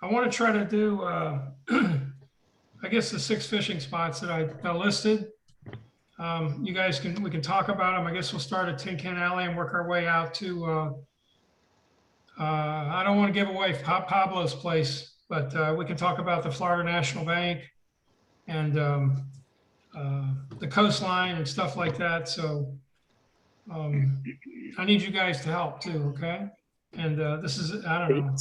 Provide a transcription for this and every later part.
I want to try to do, I guess the 6 fishing spots that I listed. You guys we can talk about them. I guess we'll start at Tin Can Alley and work our way out to, I don't want to give away Pablo's place, but we can talk about the Florida National Bank and the coastline and stuff like that. So I need you guys to help too, okay? And this is, I don't know.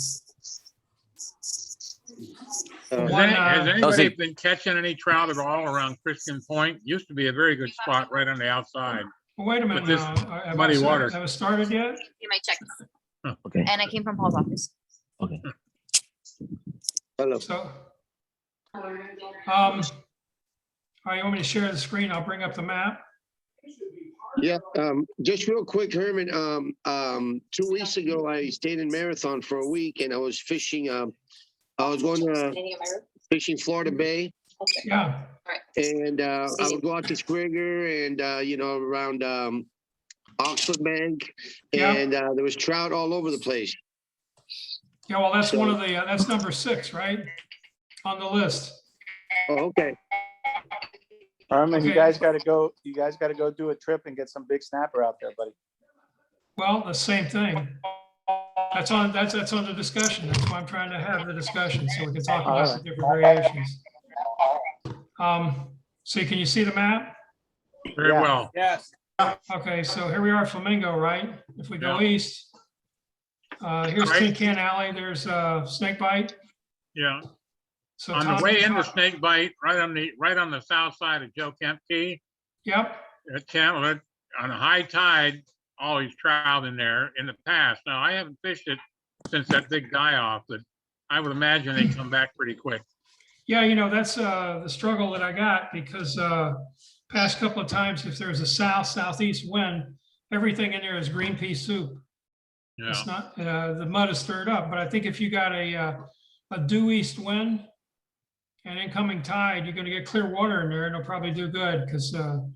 Has anybody been catching any trout at all around Christian Point? Used to be a very good spot right on the outside. Well, wait a minute But this now. muddy waters. Have it started yet? You might check. Okay. And I came from Paul's office. Okay. Hello. So, all right, you want me to share the screen? I'll bring up the map. Yeah, just real quick, Herman, 2 weeks ago, I stayed in Marathon for a week and I was fishing, I was going to fishing Florida Bay. Yeah. And I would go out to Squigger and, you know, around Oxford Bank, and there was trout all over the place. Yeah, well, that's one of the, that's number 6, right? On the list. Oh, okay. Herman, Okay. you guys got to go do a trip and get some big snapper out there, buddy. Well, the same thing. That's on the discussion. That's why I'm trying to have the discussion so we can talk about the different variations. So can you see the map? Very well. Yes. Okay, so here we are, Flamingo, right? If we go east, here's Right. Tin Can Alley. There's Snake Bite. Yeah. So On Tom, the way into Snake Bite, right on the south side of Joe Kemp Key, Yep. that channel, on a high tide, always trout in there in the past. Now, I haven't fished it since that big die-off, but I would imagine they come back pretty quick. Yeah, you know, that's the struggle that I got because past couple of times, if there's a southeast wind, everything in there is green pea soup. Yeah. It's not, the mud is stirred up, but I think if you got a due east wind and incoming tide, you're gonna get clear water in there and it'll probably do good because, you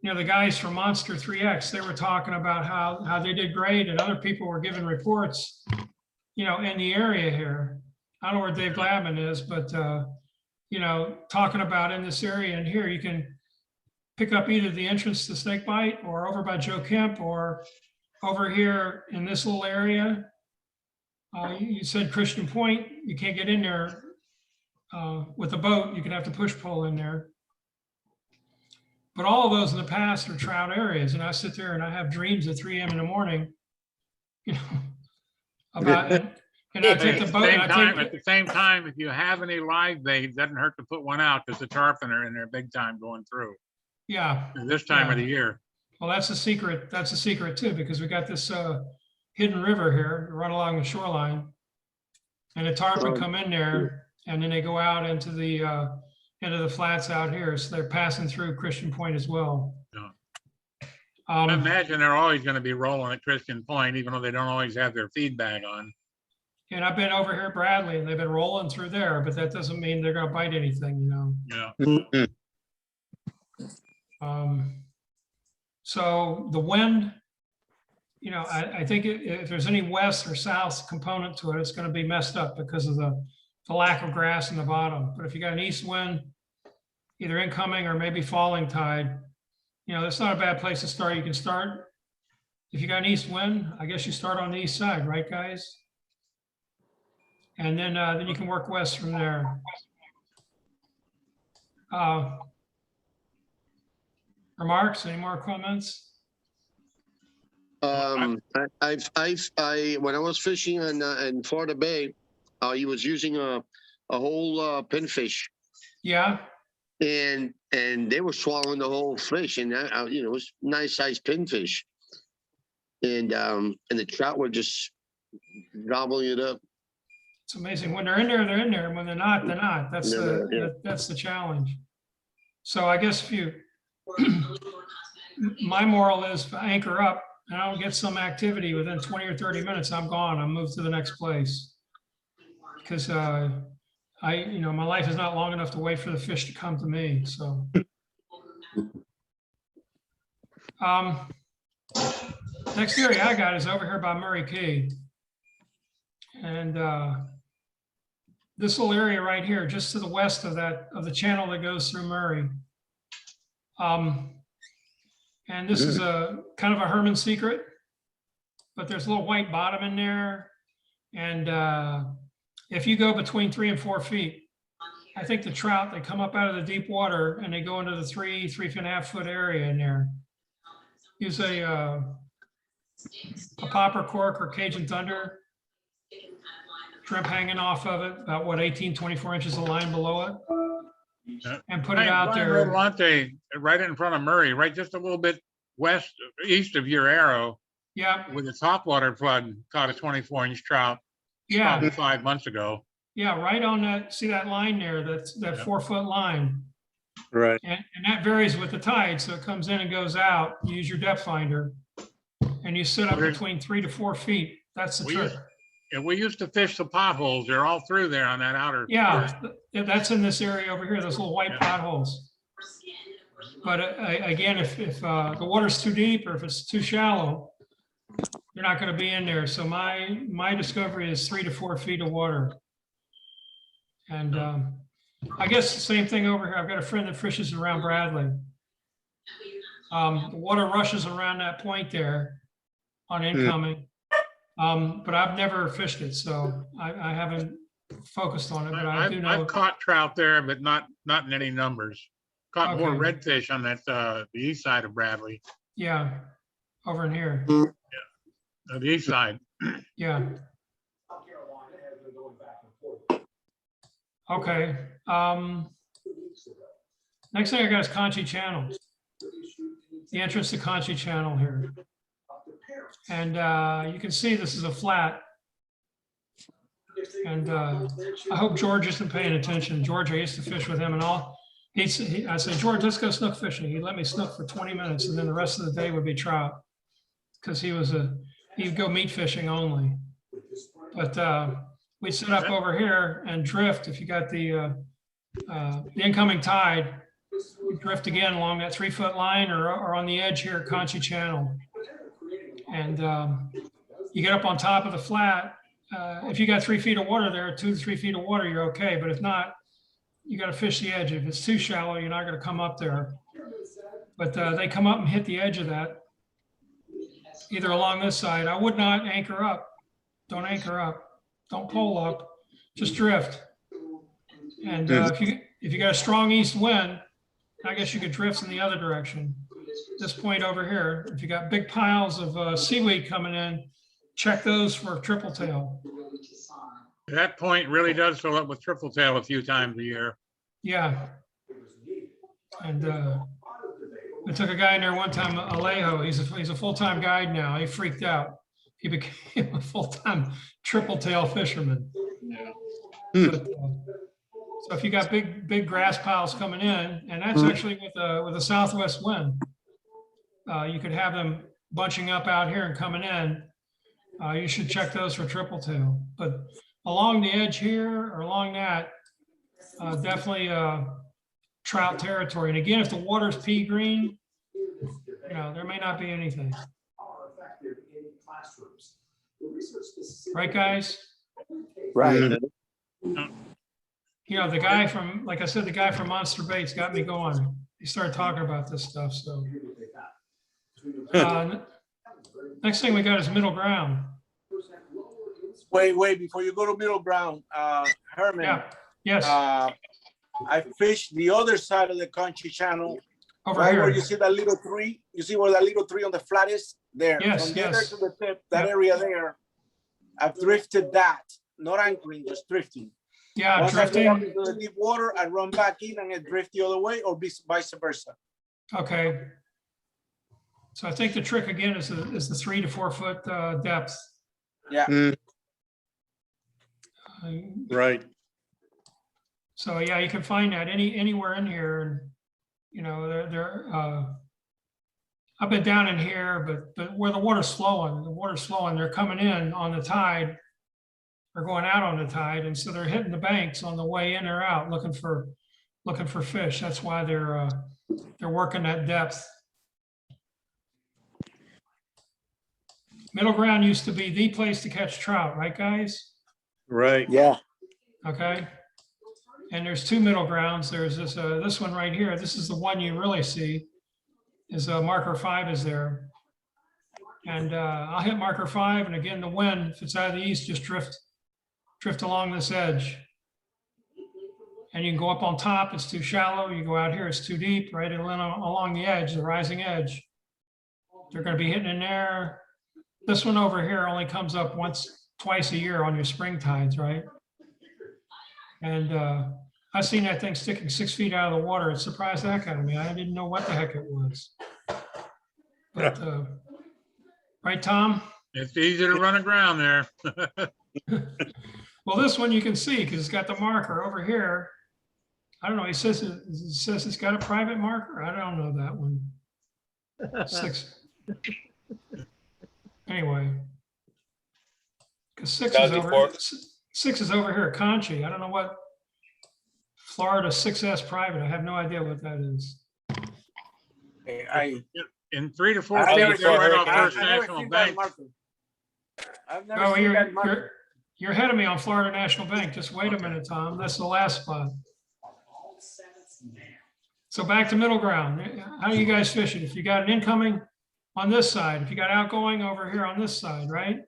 know, the guys from Monster 3X, they were talking about how they did great and other people were giving reports, you know, in the area here. I don't know where Dave Gladman is, but, you know, talking about in this area and here, you can pick up either the entrance to Snake Bite or over by Joe Kemp or over here in this little area. You said Christian Point, you can't get in there with a boat. You could have to push pull in there. But all of those in the past are trout areas. And I sit there and I have dreams at 3 a.m. in the morning, you know, about it. And I take the boat and At the same time, if you have any live bait, it doesn't hurt to put one out because the tarpon are in there big time going through. Yeah. This time of the year. Well, that's a secret. That's a secret too, because we got this hidden river here, run along the shoreline. And the tarpon come in there and then they go out into the flats out here. So they're passing through Christian Point as well. Yeah. I imagine they're always going to be rolling at Christian Point, even though they don't always have their feed bag on. And I've been over here at Bradley and they've been rolling through there, but that doesn't mean they're gonna bite anything, you know? Yeah. So the wind, you know, I think if there's any west or south component to it, it's gonna be messed up because of the lack of grass in the bottom. But if you got an east wind, either incoming or maybe falling tide, you know, that's not a bad place to start. You can start, if you got an east wind, I guess you start on the east side, right, guys? And then you can work west from there. Remarks, any more comments? When I was fishing in Florida Bay, he was using a whole pinfish. Yeah. And they were swallowing the whole fish, and you know, it was nice sized pinfish. And the trout were just gobbling it up. It's amazing. When they're in there, they're in there. And when they're not, they're not. That's that's the challenge. So I guess if you, my moral is anchor up and I don't get some activity within 20 or 30 minutes, I'm gone. I'm moved to the next place. Because you know, my life is not long enough to wait for the fish to come to me. So next area I got is over here by Murray Key. And this little area right here, just to the west of that, of the channel that goes through Murray. And this is a kind of a Herman secret, but there's a little white bottom in there. And if you go between 3 and 4 feet, I think the trout, they come up out of the deep water and they go into the 3.5 foot area in there. Use a popper cork or Cajun Thunder, shrimp hanging off of it, about what, 18, 24 inches of line below it, and put it out Brian there. Rodolante, right in front of Murray, right just a little bit east of your arrow, Yeah, with a topwater flood, caught a 24-inch trout yeah, probably 5 months ago. yeah, right on that, see that line there, that's that Yeah. 4 foot line. Right. And that varies with the tide, so it comes in and goes out. You use your depth finder, and you sit up Okay. between 3 to 4 feet. That's the We trick. used- And we used to fish the potholes. They're all through there on that outer. Yeah, that's in this area over here, those little white Yeah. potholes. But again, if the water's too deep or if it's too shallow, you're not going to be in there. So my discovery is 3 to 4 feet of water. And I guess the same thing over here. I've got a friend that fishes around Bradley. The water rushes around that point there on incoming. But I've never fished it, so I haven't focused on it, but I do know. I've caught trout there, but not in any numbers. Caught more Okay. redfish on that, the east side of Bradley, Yeah, over in here. the east side. Yeah. Okay. Next thing I got is Concho Channel. The entrance to Concho Channel here. And you can see this is a flat. And I hope George isn't paying attention. George, I used to fish with him and all. I said, George, let's go snook fishing. He'd let me snook for 20 minutes and then the rest of the day would be trout. Because he'd go meat fishing only. But we sit up over here and drift. If you got the incoming tide, you drift again along that 3 foot line or on the edge here at Concho Channel. And you get up on top of the flat. If you got 3 feet of water there, 2 to 3 feet of water, you're okay. But if not, you got to fish the edge. If it's too shallow, you're not going to come up there. But they come up and hit the edge of that, either along this side. I would not anchor up. Don't anchor up. Don't pole up. Just drift. And if you got a strong east wind, I guess you could drift in the other direction. This point over here, if you got big piles of seaweed coming in, check those for triple tail. That point really does fill up with triple tail a few times a year. Yeah. And I took a guy in there one time, Alejo. He's a full-time guide now. He freaked out. He became a full-time triple tail fisherman. But, so if you got big grass piles coming in, and that's actually with a southwest wind, you could have them bunching up out here and coming in. You should check those for triple tail. But along the edge here or along that, definitely trout territory. And again, if the water's pea green, there may not be anything. Right, guys? Right. The guy from, like I said, the guy from Monster Baits got me going. He started talking about this stuff, so. Next thing we got is middle ground. Wait, before you go to middle ground, Herman. Yeah, yes, I fished the other side of the Concho Channel, over right where you here. see that little tree. You see where that little tree on the flat is? There. Yes, From there yes. to the tip, that Yep. area there. I've drifted that, not anchoring, just drifting. Yeah, Once I get up drifting. into the deep water, I run back in and I drift the other way, or vice versa. Okay. So I think the trick again is the 3 to 4 foot depth. Yeah. Right. So yeah, you can find that anywhere in here. And I've been down in here, but where the water's flowing, they're coming in on the tide. They're going out on the tide, and so they're hitting the banks on the way in or out, looking for fish. That's why they're working that depth. Middle ground used to be the place to catch trout, right, guys? Right. Yeah. Okay. And there's two middle grounds. There's this one right here. This is the one you really see. Is marker 5 is there. And I'll hit marker 5. And again, the wind, if it's out of the east, just drift along this edge. And you can go up on top, it's too shallow. You go out here, it's too deep, right along the edge, the rising edge. They're going to be hitting in there. This one over here only comes up twice a year on your spring tides, right? And I've seen that thing sticking 6 feet out of the water. It surprised the heck out of me. I didn't know what the heck it was. But, right, Tom? It's easy to run aground there. Well, this one you can see because it's got the marker over here. I don't know. It says it's got a private marker. I don't know that one. 6. Anyway, because 6 is over. 6 is over here at Concho. I don't know what Florida 6S private. I have no idea what that is. In 3 to 4 I've never days, they're right off I've First never National seen that Bank. marker. I've never Oh, seen that marker. you're ahead of me on Florida National Bank. Just wait a minute, Tom. That's the last spot. So back to middle ground. How do you guys fish it? If you got an incoming on this side, if you got outgoing over here on this side, right?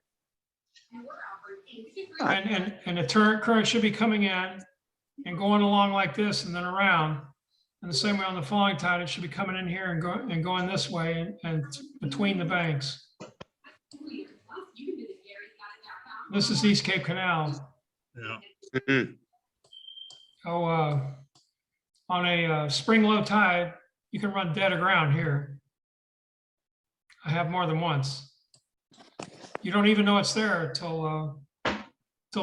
And the current should be coming in and going along like this and then around. And the same way on the falling tide, it should be coming in here and going this way and between the banks. This is East Cape Canal. Yeah. On a spring low tide, you can run dead aground here. I have more than once. You don't even know it's there till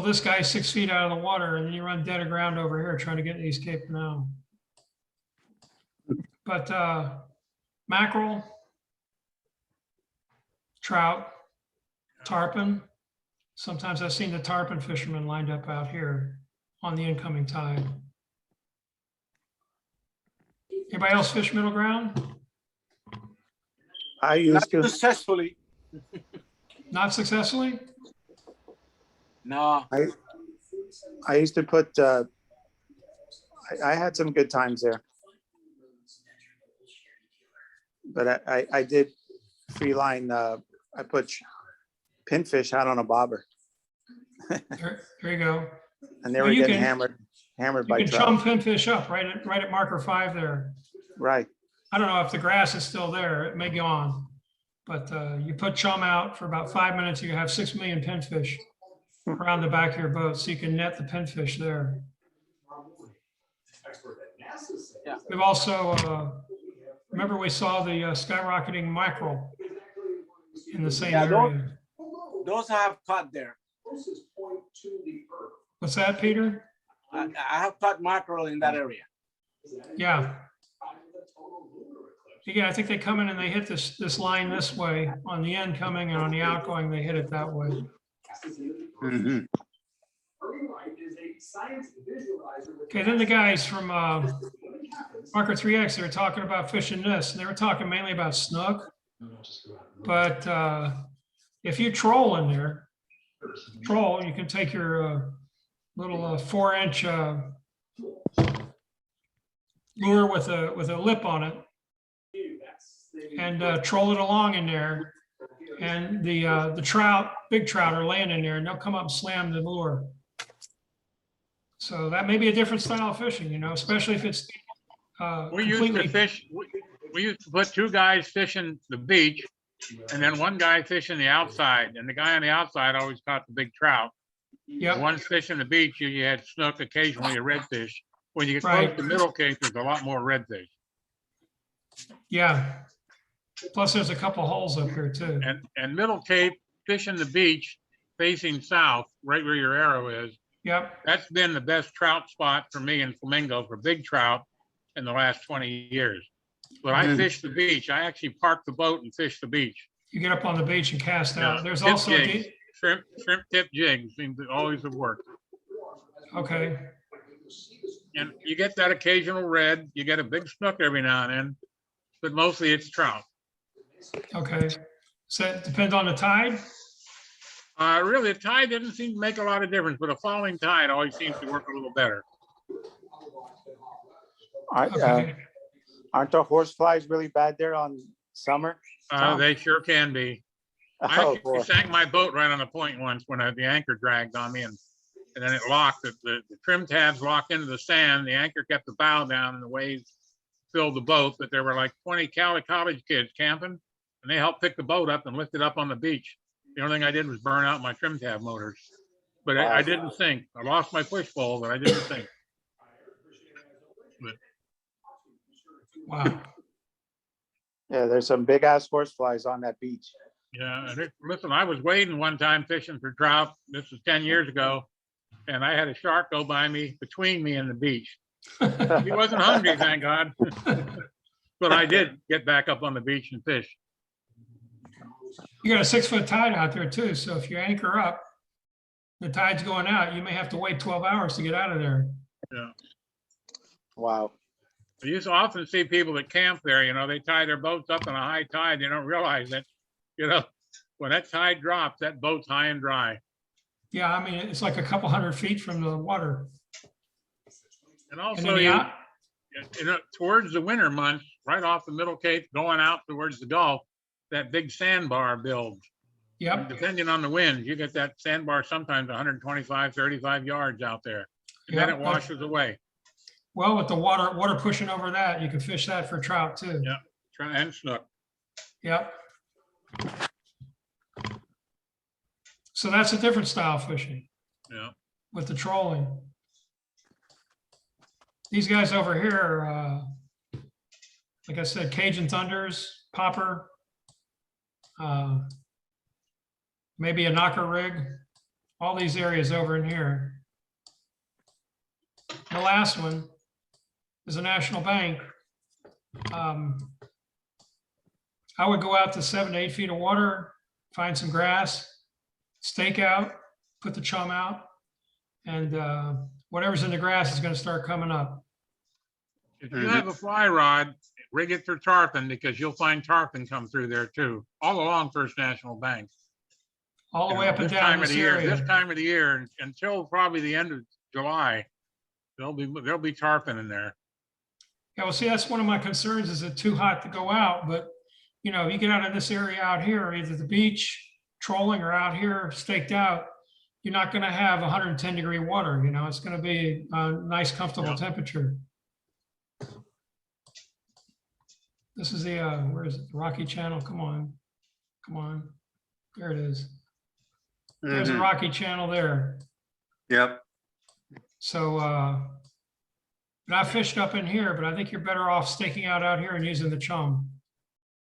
this guy's 6 feet out of the water, and then you run dead aground over here trying to get to East Cape Canal. But mackerel, trout, tarpon. Sometimes I've seen the tarpon fishermen lined up out here on the incoming tide. Anybody else fish middle ground? I Not used to. successfully. Not successfully? No. I used to put. I had some good times there, but I did free line. I put pinfish out on a bobber, There you go. and they Well, were you getting can- hammered You by can chum trout. pinfish up right at marker 5 there. Right. I don't know if the grass is still there. It may go on. But you put chum out for about 5 minutes, you have 6 million pinfish around the back of your boat, so you can net the pinfish there. Yeah. We've also, remember we saw the skyrocketing mackerel in the same Yeah, area. Those I have caught there. What's that, Peter? I have caught mackerel in that area. Yeah. Yeah, I think they come in and they hit this line this way on the incoming, and on the outgoing, they hit it that way. Mhm. Okay, then the guys from Marker 3X, they were talking about fishing this, and they were talking mainly about snook. But if you troll in there, you can take your little 4-inch lure with a lip on it and troll it along in there. And the trout, big trout, are laying in there, and they'll come up and slam the lure. So that may be a different style of fishing, you know, especially if it's We used to completely. fish, we used to put 2 guys fishing the beach and then 1 guy fishing the outside. And the guy on the outside always caught the big trout. Yep. One fishing the beach, you had snook, occasionally a redfish. When you get close Right. to Middle Cape, there's a lot more redfish. Yeah. Plus, there's a couple holes up here too. And Middle Cape, fishing the beach facing south, right where your arrow is, Yep. that's been the best trout spot for me in Flamingo for big trout in the last 20 years. But I fish the beach. I actually park the boat and fish the beach. You get up on the beach and cast out. Yeah. There's Tip also, jigs, shrimp tip jigs seem to always have worked. okay. And you get that occasional red, you get a big snook every now and then, but mostly it's trout. Okay. So it depends on the tide? Really, the tide didn't seem to make a lot of difference, but a falling tide always seems to work a little better. Okay. Aren't the horse flies really bad there on summer? Tom? They sure can be. I Oh, actually boy. sank my boat right on the point once when the anchor dragged on me and then it locked. The trim tabs locked into the sand. The anchor kept the bow down and the waves filled the boat. But there were like 20 Cali college kids camping and they helped pick the boat up and lift it up on the beach. The only thing I did was burn out my trim tab motors. But I didn't sink. I lost my fishbowl, but I didn't sink. Wow. Yeah, there's some big ass horse flies on that beach. Yeah, and listen, I was wading one time fishing for trout. This was 10 years ago. And I had a shark go by me, between me and the beach. He wasn't hungry, thank God. But I did get back up on the beach and fish. You got a 6-foot tide out there too. So if you anchor up, the tide's going out, you may have to wait 12 hours to get out of there. Yeah. Wow. I used to often see people that camp there, you know, they tie their boats up on a high tide. They don't realize that, you know, when that tide drops, that boat's high and dry. Yeah, I mean, it's like a couple 100 feet from the water. And And also, then you know, towards the winter months, right off the Middle Cape, going out towards the Gulf, that big sandbar builds. Yep. Depending on the wind, you get that sandbar sometimes 125, 35 yards out there. And then Yep. it washes away. Well, with the water pushing over that, you can fish that for trout too. Yeah. And snook. Yep. So that's a different style of fishing Yeah. with the trolling. These guys over here, like I said, Cajun Thunders, popper, maybe a knocker rig, all these areas over in here. The last one is a National Bank. I would go out to 7 to 8 feet of water, find some grass, stake out, put the chum out, and whatever's in the grass is going to start coming up. If you have a fly rod, rig it for tarpon because you'll find tarpon come through there too, all along First National Bank. All the You way know, up and this down time of this the year, area. this time of the year until probably the end of July, there'll be tarpon in there. Yeah, well, see, that's one of my concerns. Is it too hot to go out? But, you know, you get out of this area out here, either the beach, trolling, or out here staked out, you're not going to have 110-degree water. You know, it's going to be a nice, comfortable Yeah. temperature. This is the, where is it? The Rocky Channel. Come on. Come on. There it is. There's a Rocky Channel there. Yep. So, but I fished up in here, but I think you're better off staking out here and using the chum.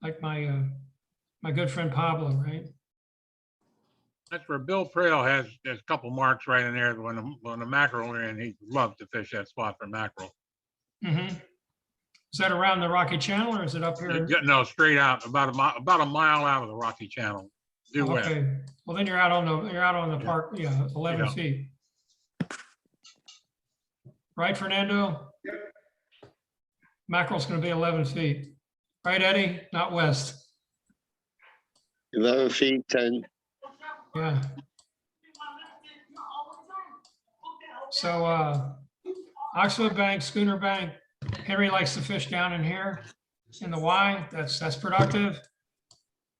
Like my, my good friend Pablo, right? That's where Bill Trail has a couple marks right in there when the mackerel are in. He loves to fish that spot for mackerel. Mm-hmm. Is that around the Rocky Channel or is it up here? No, straight out, about a mile out of the Rocky Channel. Due west. Okay, well then you're out on the Yeah. park, yeah, 11 Yeah. feet. Right, Fernando? Mackerel's gonna be 11 feet. Right, Eddie? Not west. 11 feet, 10. Yeah. So, Oxwood Bank, Schooner Bank, Henry likes to fish down in here in the Y. That's productive.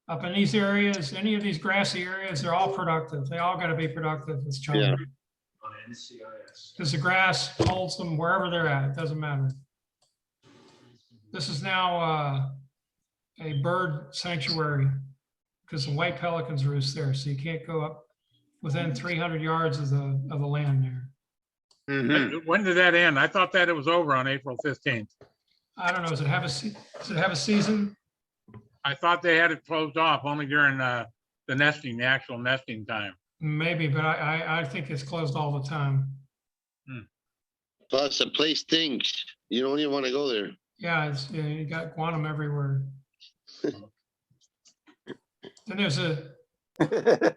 Up in these areas, any of these grassy areas, they're all productive. They all got to be productive. It's chum. Yeah. Because the grass holds them wherever they're at. It doesn't matter. This is now a bird sanctuary because the white pelicans roost there. So you can't go up within 300 yards of the land there. When did that end? I thought that it was over on April 15th. I don't know. Does it have a season? I thought they had it closed off only during the actual nesting time. Maybe, but I think it's closed all the time. Plus, the place stinks. You don't even want to go there. Yeah, you got guanum everywhere. Then there's the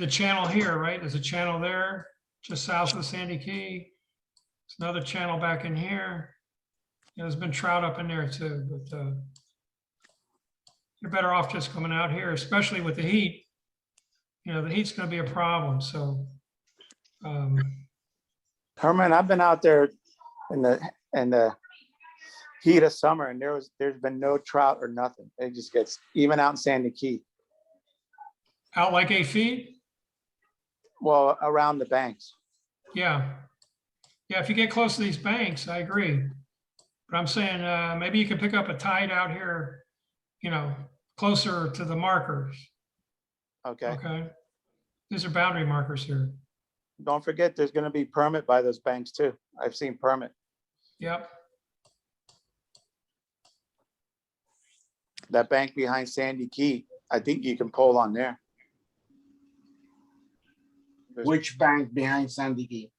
channel here, right? There's a channel there, just south of Sandy Key. There's another channel back in here. There's been trout up in there too, but you're better off just coming out here, especially with the heat. You know, the heat's going to be a problem. So, Herman, I've been out there in the heat of summer, and there's been no trout or nothing. It just gets even out in Sandy Key. Out like 8 feet? Well, around the banks. Yeah. Yeah, if you get close to these banks, I agree. But I'm saying maybe you can pick up a tide out here, you know, closer to the markers. Okay. Okay. These are boundary markers here. Don't forget, there's going to be permit by those banks too. I've seen permit. Yep. That bank behind Sandy Key, I think you can pull on there. Which bank behind Sandy Key?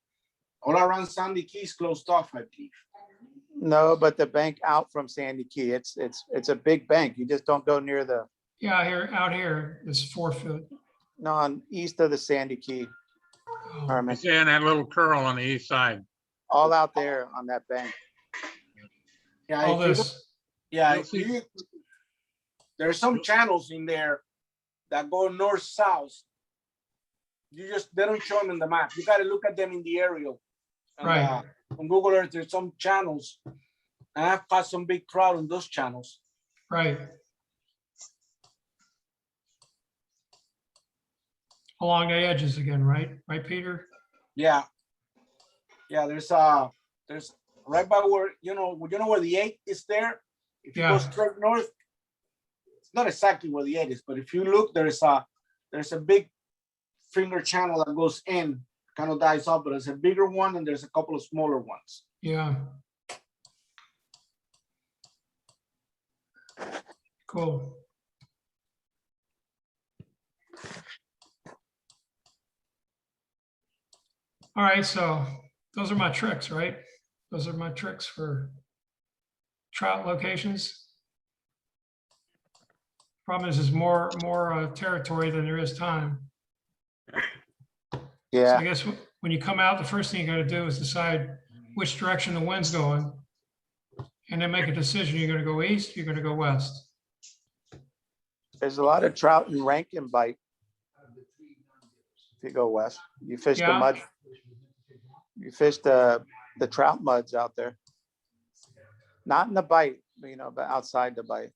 All around Sandy Key is closed off, I believe. No, but the bank out from Sandy Key, it's a big bank. You just don't go near the, Yeah, out here is 4 foot. no, on east of the Sandy Key. Oh, Herman, It's in that little curl on the east side. all out there on that bank. Yeah, all if you this. Yeah, You'll if see- you, there's some channels in there that go north-south. They don't show them in the map. You gotta look at them in the aerial. And, Right. on Google Earth, there's some channels. And I've caught some big trout on those channels. Right. Along the edges again, right? Right, Peter? Yeah. Yeah, there's right by where, where the 8 is there? If you go Yeah. straight north, it's not exactly where the 8 is, but if you look, there's a big finger channel that goes in, kind of dies off, but there's a bigger one and there's a couple of smaller ones. Yeah. Cool. All right, so those are my tricks, right? Those are my tricks for trout locations. Problem is, there's more territory than there is time. So Yeah, I guess when you come out, the first thing you got to do is decide which direction the wind's going, and then make a decision. You're going to go east, you're going to go west. there's a lot of trout in Rankin Bight. If you go west, you fish the Yeah. mud. You fish the trout muds out there. Not in the Bight, but outside the Bight.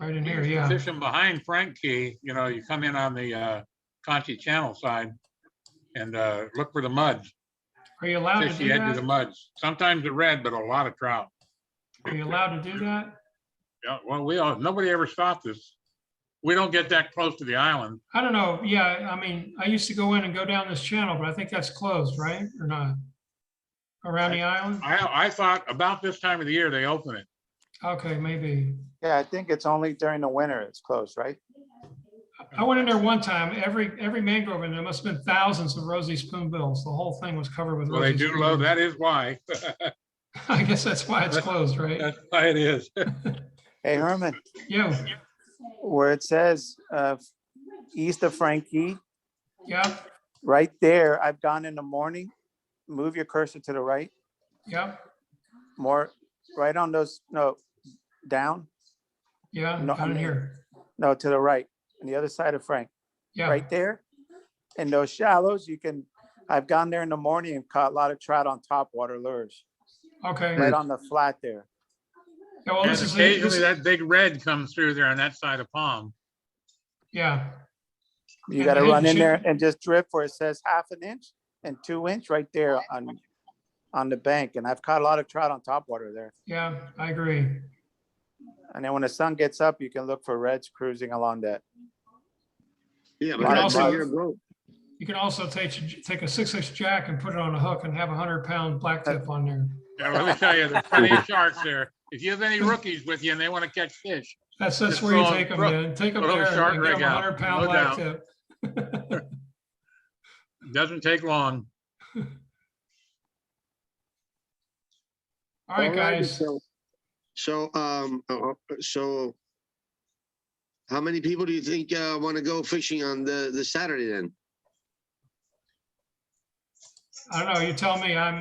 Right in We here, used to yeah. fish them behind Frank Key, you come in on the Concho Channel side and look for the muds, Are you allowed to fish do the edge of the that? muds. Sometimes the red, but a lot of trout. Are you allowed to do that? Yeah, well, nobody ever stopped us. We don't get that close to the island. I don't know. Yeah, I mean, I used to go in and go down this channel, but I think that's closed, right? Or not? Around the island? I thought about this time of the year, they open it. Okay, maybe. Yeah, I think it's only during the winter it's closed, right? I went in there one time, every mangrove in there must have been thousands of rosy spoonbills. The whole thing was covered with Well, they rosy do low, spoonbills. that is why. I guess that's why it's closed, right? That's why it is. Hey, Herman, Yeah, where it says east of Frankie, yeah, right there, I've gone in the morning. Move your cursor to the right, yeah, more, right on those, no, down, yeah, No, I down in mean- here. no, to the right, on the other side of Frank, Yeah, right there. In those shallows, I've gone there in the morning and caught a lot of trout on topwater lures, okay. right on the flat there. Yeah, well, And this is, occasionally that big red comes through there on that side of Palm. yeah, You And gotta the hidden run in chip- there and just drip where it says 1/2 inch and 2 inch right there on the bank. And I've caught a lot of trout on topwater there. yeah, I agree. And then when the sun gets up, you can look for reds cruising along that. Yeah, You but can that's also- your boat. You can also take a 6-inch jack and put it on a hook and have 100-pound black tip on there. Yeah, let me tell you, there's plenty of sharks there. If you have any rookies with you and they want to catch fish, That's Just where you throw 'em- take them, throw- man. Take them throw a there shark and get rig them a out, 100-pound no black doubt. tip. doesn't take long. All right, Alrighty, guys. So how many people do you think want to go fishing on the Saturday then? I don't know. You tell me. I'm